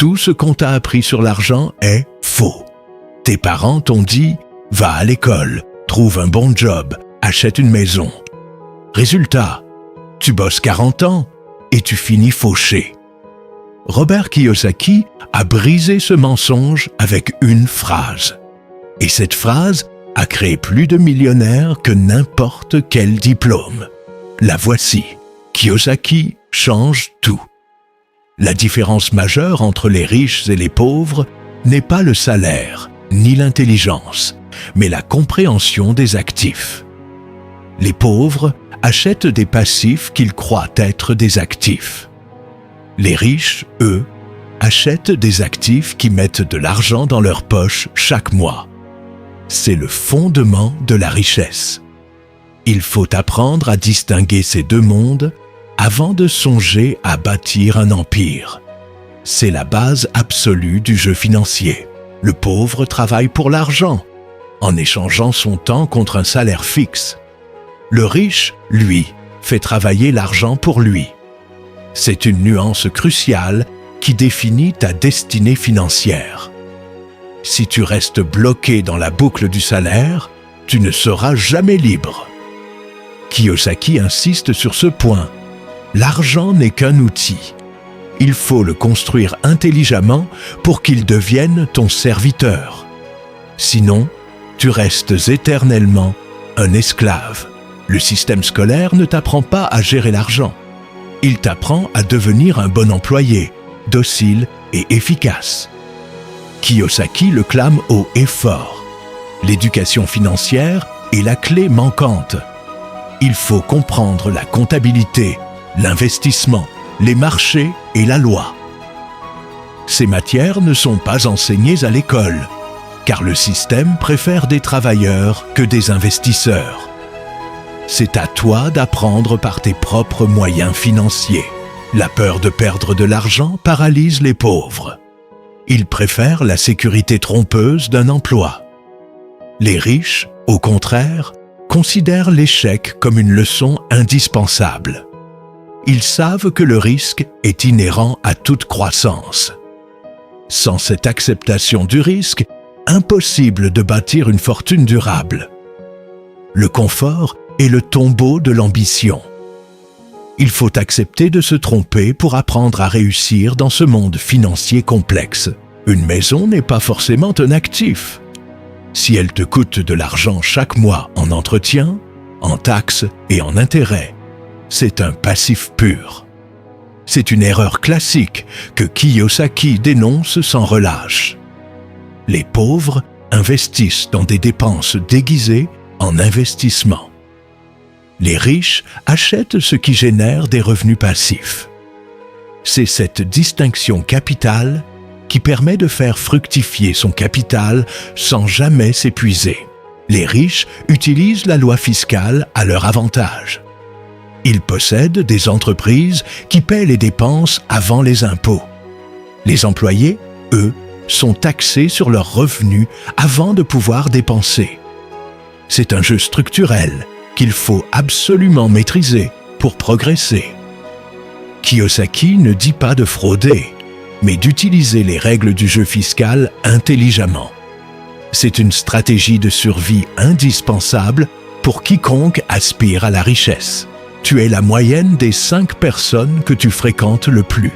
tout ce qu'on t'a appris sur l'argent est faux. Tes parents t'ont dit « Va à l'école, trouve un bon job, achète une maison ». Résultat, tu bosses 40 ans et tu finis fauché. Robert Kiyosaki a brisé ce mensonge avec une phrase. Et cette phrase a créé plus de millionnaires que n'importe quel diplôme. La voici. Kiyosaki change tout. La différence majeure entre les riches et les pauvres n'est pas le salaire, ni l'intelligence, mais la compréhension des actifs. Les pauvres achètent des passifs qu'ils croient être des actifs. Les riches, eux, achètent des actifs qui mettent de l'argent dans leur poche chaque mois. C'est le fondement de la richesse. Il faut apprendre à distinguer ces deux mondes avant de songer à bâtir un empire. C'est la base absolue du jeu financier. Le pauvre travaille pour l'argent, en échangeant son temps contre un salaire fixe. Le riche, lui, fait travailler l'argent pour lui. C'est une nuance cruciale qui définit ta destinée financière. Si tu restes bloqué dans la boucle du salaire, tu ne seras jamais libre. Kiyosaki insiste sur ce point. L'argent n'est qu'un outil. Il faut le construire intelligemment pour qu'il devienne ton serviteur. Sinon, tu restes éternellement un esclave. Le système scolaire ne t'apprend pas à gérer l'argent. Il t'apprend à devenir un bon employé, docile et efficace. Kiyosaki le clame haut et fort. L'éducation financière est la clé manquante. Il faut comprendre la comptabilité, l'investissement, les marchés et la loi. Ces matières ne sont pas enseignées à l'école, car le système préfère des travailleurs que des investisseurs. C'est à toi d'apprendre par tes propres moyens financiers. La peur de perdre de l'argent paralyse les pauvres. Ils préfèrent la sécurité trompeuse d'un emploi. Les riches, au contraire, considèrent l'échec comme une leçon indispensable. Ils savent que le risque est inhérent à toute croissance. Sans cette acceptation du risque, impossible de bâtir une fortune durable. Le confort est le tombeau de l'ambition. Il faut accepter de se tromper pour apprendre à réussir dans ce monde financier complexe. Une maison n'est pas forcément un actif. Si elle te coûte de l'argent chaque mois en entretien, en taxes et en intérêts, c'est un passif pur. C'est une erreur classique que Kiyosaki dénonce sans relâche. Les pauvres investissent dans des dépenses déguisées en investissement. Les riches achètent ce qui génère des revenus passifs. C'est cette distinction capitale qui permet de faire fructifier son capital sans jamais s'épuiser. Les riches utilisent la loi fiscale à leur avantage. Ils possèdent des entreprises qui paient les dépenses avant les impôts. Les employés, eux, sont taxés sur leurs revenus avant de pouvoir dépenser. C'est un jeu structurel qu'il faut absolument maîtriser pour progresser. Kiyosaki ne dit pas de frauder, mais d'utiliser les règles du jeu fiscal intelligemment. C'est une stratégie de survie indispensable pour quiconque aspire à la richesse. Tu es la moyenne des 5 personnes que tu fréquentes le plus.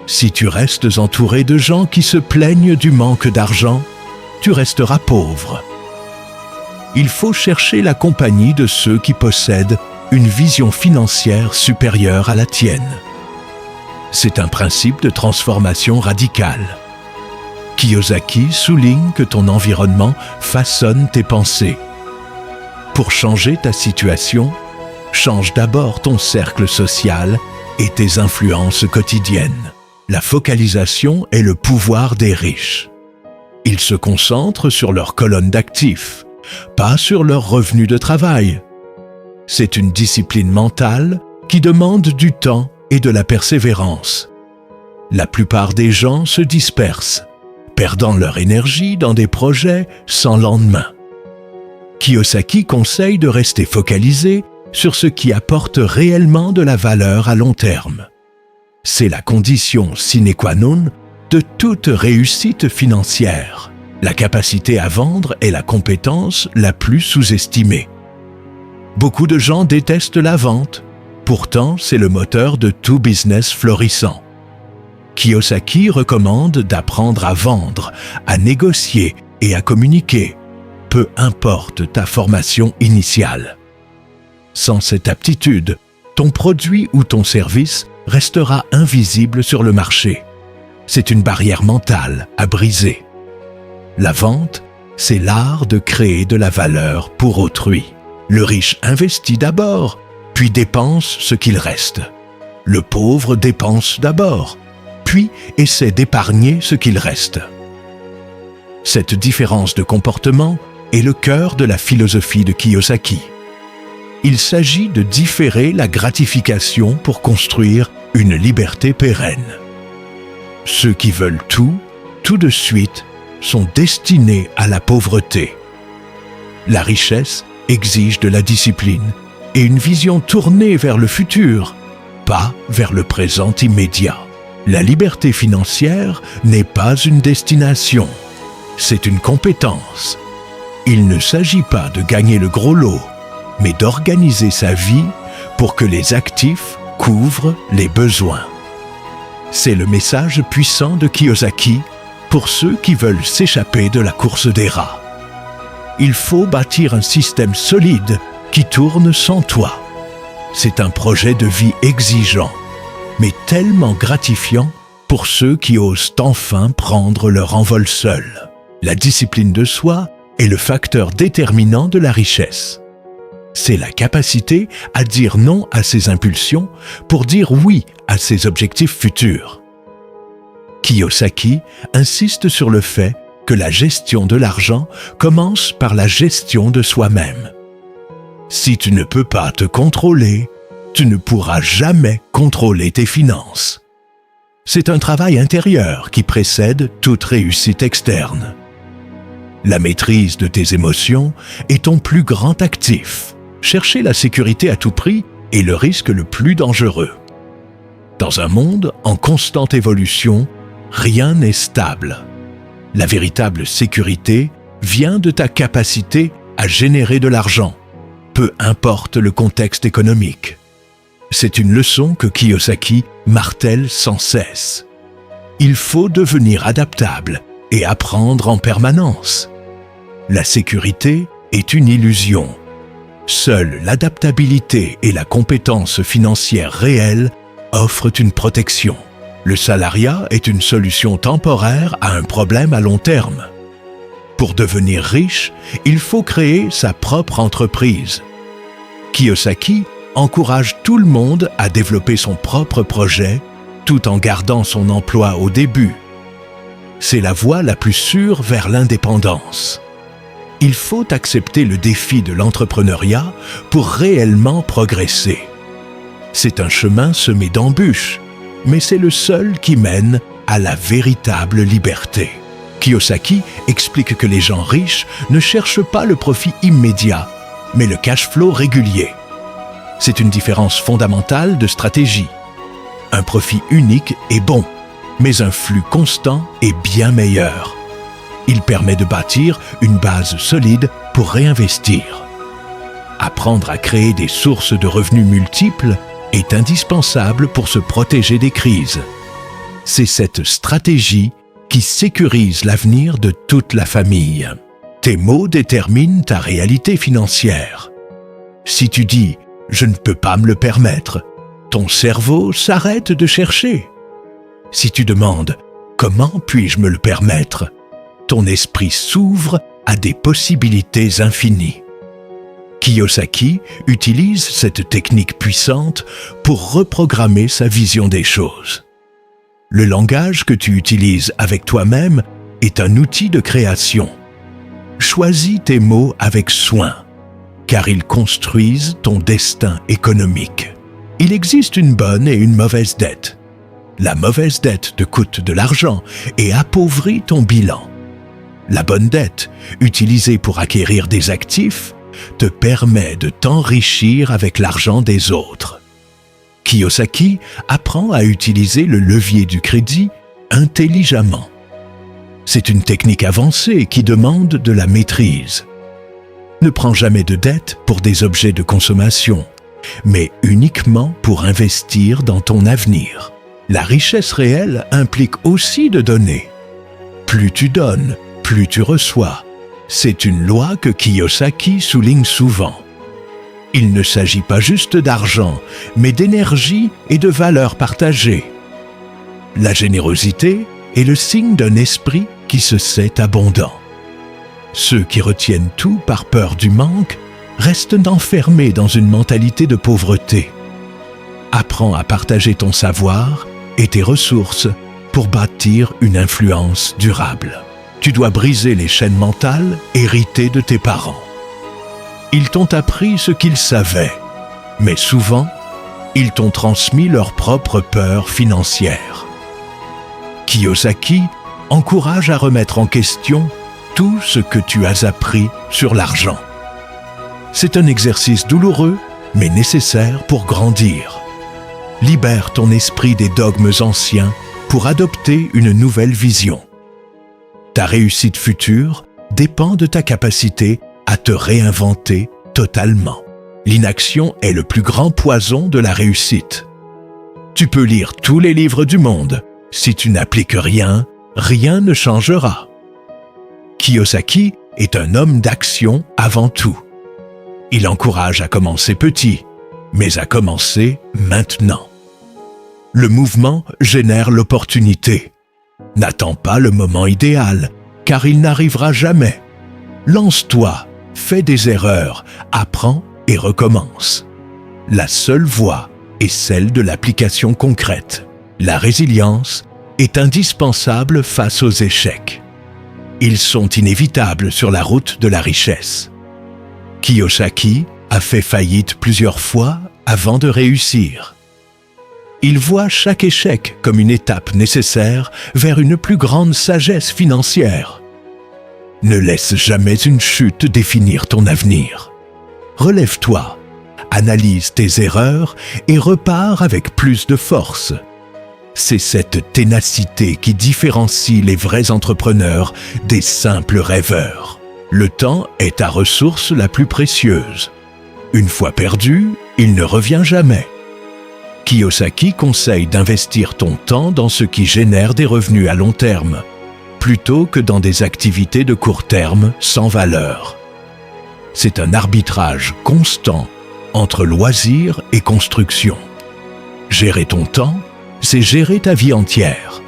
Si tu restes entouré de gens qui se plaignent du manque d'argent, tu resteras pauvre. Il faut chercher la compagnie de ceux qui possèdent une vision financière supérieure à la tienne. C'est un principe de transformation radicale. Kiyosaki souligne que ton environnement façonne tes pensées. Pour changer ta situation, change d'abord ton cercle social et tes influences quotidiennes. La focalisation est le pouvoir des riches. Ils se concentrent sur leur colonne d'actifs, pas sur leurs revenus de travail. C'est une discipline mentale qui demande du temps et de la persévérance. La plupart des gens se dispersent, perdant leur énergie dans des projets sans lendemain. Kiyosaki conseille de rester focalisé sur ce qui apporte réellement de la valeur à long terme. C'est la condition sine qua non de toute réussite financière. La capacité à vendre est la compétence la plus sous-estimée. Beaucoup de gens détestent la vente, pourtant c'est le moteur de tout business florissant. Kiyosaki recommande d'apprendre à vendre, à négocier et à communiquer, peu importe ta formation initiale. Sans cette aptitude, ton produit ou ton service restera invisible sur le marché. C'est une barrière mentale à briser. La vente, c'est l'art de créer de la valeur pour autrui. Le riche investit d'abord, puis dépense ce qu'il reste. Le pauvre dépense d'abord, puis essaie d'épargner ce qu'il reste. Cette différence de comportement est le cœur de la philosophie de Kiyosaki. Il s'agit de différer la gratification pour construire une liberté pérenne. Ceux qui veulent tout de suite, sont destinés à la pauvreté. La richesse exige de la discipline et une vision tournée vers le futur, pas vers le présent immédiat. La liberté financière n'est pas une destination, c'est une compétence. Il ne s'agit pas de gagner le gros lot, mais d'organiser sa vie pour que les actifs couvrent les besoins. C'est le message puissant de Kiyosaki pour ceux qui veulent s'échapper de la course des rats. Il faut bâtir un système solide qui tourne sans toi. C'est un projet de vie exigeant, mais tellement gratifiant pour ceux qui osent enfin prendre leur envol seuls. La discipline de soi est le facteur déterminant de la richesse. C'est la capacité à dire non à ses impulsions pour dire oui à ses objectifs futurs. Kiyosaki insiste sur le fait que la gestion de l'argent commence par la gestion de soi-même. Si tu ne peux pas te contrôler, tu ne pourras jamais contrôler tes finances. C'est un travail intérieur qui précède toute réussite externe. La maîtrise de tes émotions est ton plus grand actif. Chercher la sécurité à tout prix est le risque le plus dangereux. Dans un monde en constante évolution, rien n'est stable. La véritable sécurité vient de ta capacité à générer de l'argent, peu importe le contexte économique. C'est une leçon que Kiyosaki martèle sans cesse. Il faut devenir adaptable et apprendre en permanence. La sécurité est une illusion. Seule l'adaptabilité et la compétence financière réelle offrent une protection. Le salariat est une solution temporaire à un problème à long terme. Pour devenir riche, il faut créer sa propre entreprise. Kiyosaki encourage tout le monde à développer son propre projet tout en gardant son emploi au début. C'est la voie la plus sûre vers l'indépendance. Il faut accepter le défi de l'entrepreneuriat pour réellement progresser. C'est un chemin semé d'embûches, mais c'est le seul qui mène à la véritable liberté. Kiyosaki explique que les gens riches ne cherchent pas le profit immédiat, mais le cash flow régulier. C'est une différence fondamentale de stratégie. Un profit unique est bon, mais un flux constant est bien meilleur. Il permet de bâtir une base solide pour réinvestir. Apprendre à créer des sources de revenus multiples est indispensable pour se protéger des crises. C'est cette stratégie qui sécurise l'avenir de toute la famille. Tes mots déterminent ta réalité financière. Si tu dis « je ne peux pas me le permettre », ton cerveau s'arrête de chercher. Si tu demandes « comment puis-je me le permettre », ton esprit s'ouvre à des possibilités infinies. Kiyosaki utilise cette technique puissante pour reprogrammer sa vision des choses. Le langage que tu utilises avec toi-même est un outil de création. Choisis tes mots avec soin, car ils construisent ton destin économique. Il existe une bonne et une mauvaise dette. La mauvaise dette te coûte de l'argent et appauvrit ton bilan. La bonne dette, utilisée pour acquérir des actifs, te permet de t'enrichir avec l'argent des autres. Kiyosaki apprend à utiliser le levier du crédit intelligemment. C'est une technique avancée qui demande de la maîtrise. Ne prends jamais de dette pour des objets de consommation, mais uniquement pour investir dans ton avenir. La richesse réelle implique aussi de donner. Plus tu donnes, plus tu reçois. C'est une loi que Kiyosaki souligne souvent. Il ne s'agit pas juste d'argent, mais d'énergie et de valeurs partagées. La générosité est le signe d'un esprit qui se sait abondant. Ceux qui retiennent tout par peur du manque restent enfermés dans une mentalité de pauvreté. Apprends à partager ton savoir et tes ressources pour bâtir une influence durable. Tu dois briser les chaînes mentales héritées de tes parents. Ils t'ont appris ce qu'ils savaient, mais souvent, ils t'ont transmis leurs propres peurs financières. Kiyosaki encourage à remettre en question tout ce que tu as appris sur l'argent. C'est un exercice douloureux, mais nécessaire pour grandir. Libère ton esprit des dogmes anciens pour adopter une nouvelle vision. Ta réussite future dépend de ta capacité à te réinventer totalement. L'inaction est le plus grand poison de la réussite. Tu peux lire tous les livres du monde. Si tu n'appliques rien, rien ne changera. Kiyosaki est un homme d'action avant tout. Il encourage à commencer petit, mais à commencer maintenant. Le mouvement génère l'opportunité. N'attends pas le moment idéal, car il n'arrivera jamais. Lance-toi, fais des erreurs, apprends et recommence. La seule voie est celle de l'application concrète. La résilience est indispensable face aux échecs. Ils sont inévitables sur la route de la richesse. Kiyosaki a fait faillite plusieurs fois avant de réussir. Il voit chaque échec comme une étape nécessaire vers une plus grande sagesse financière. Ne laisse jamais une chute définir ton avenir. Relève-toi, analyse tes erreurs et repars avec plus de force. C'est cette ténacité qui différencie les vrais entrepreneurs des simples rêveurs. Le temps est ta ressource la plus précieuse. Une fois perdu, il ne revient jamais. Kiyosaki conseille d'investir ton temps dans ce qui génère des revenus à long terme, plutôt que dans des activités de court terme sans valeur. C'est un arbitrage constant entre loisirs et construction. Gérer ton temps, c'est gérer ta vie entière.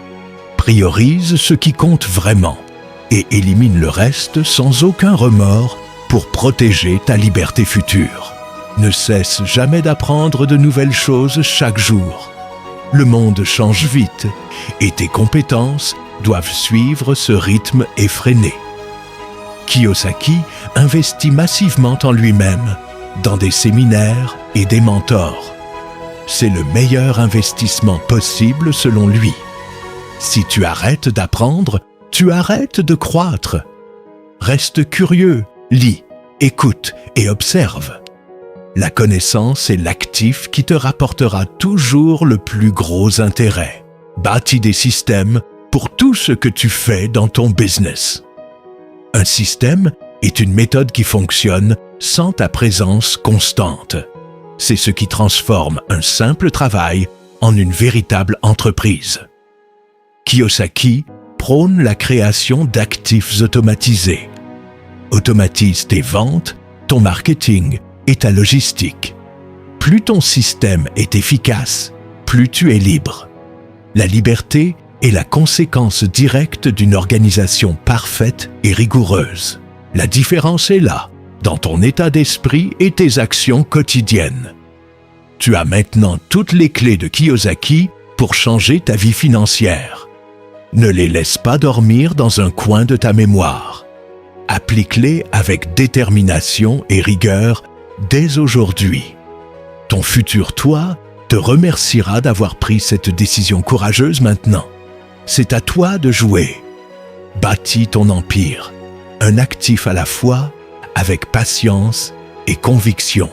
Priorise ce qui compte vraiment et élimine le reste sans aucun remords pour protéger ta liberté future. Ne cesse jamais d'apprendre de nouvelles choses chaque jour. Le monde change vite et tes compétences doivent suivre ce rythme effréné. Kiyosaki investit massivement en lui-même, dans des séminaires et des mentors. C'est le meilleur investissement possible selon lui. Si tu arrêtes d'apprendre, tu arrêtes de croître. Reste curieux, lis, écoute et observe. La connaissance est l'actif qui te rapportera toujours le plus gros intérêt. Bâtis des systèmes pour tout ce que tu fais dans ton business. Un système est une méthode qui fonctionne sans ta présence constante. C'est ce qui transforme un simple travail en une véritable entreprise. Kiyosaki prône la création d'actifs automatisés. Automatise tes ventes, ton marketing et ta logistique. Plus ton système est efficace, plus tu es libre. La liberté est la conséquence directe d'une organisation parfaite et rigoureuse. La différence est là, dans ton état d'esprit et tes actions quotidiennes. Tu as maintenant toutes les clés de Kiyosaki pour changer ta vie financière. Ne les laisse pas dormir dans un coin de ta mémoire. Applique-les avec détermination et rigueur dès aujourd'hui. Ton futur toi te remerciera d'avoir pris cette décision courageuse maintenant. C'est à toi de jouer. Bâtis ton empire, un actif à la fois, avec patience et conviction.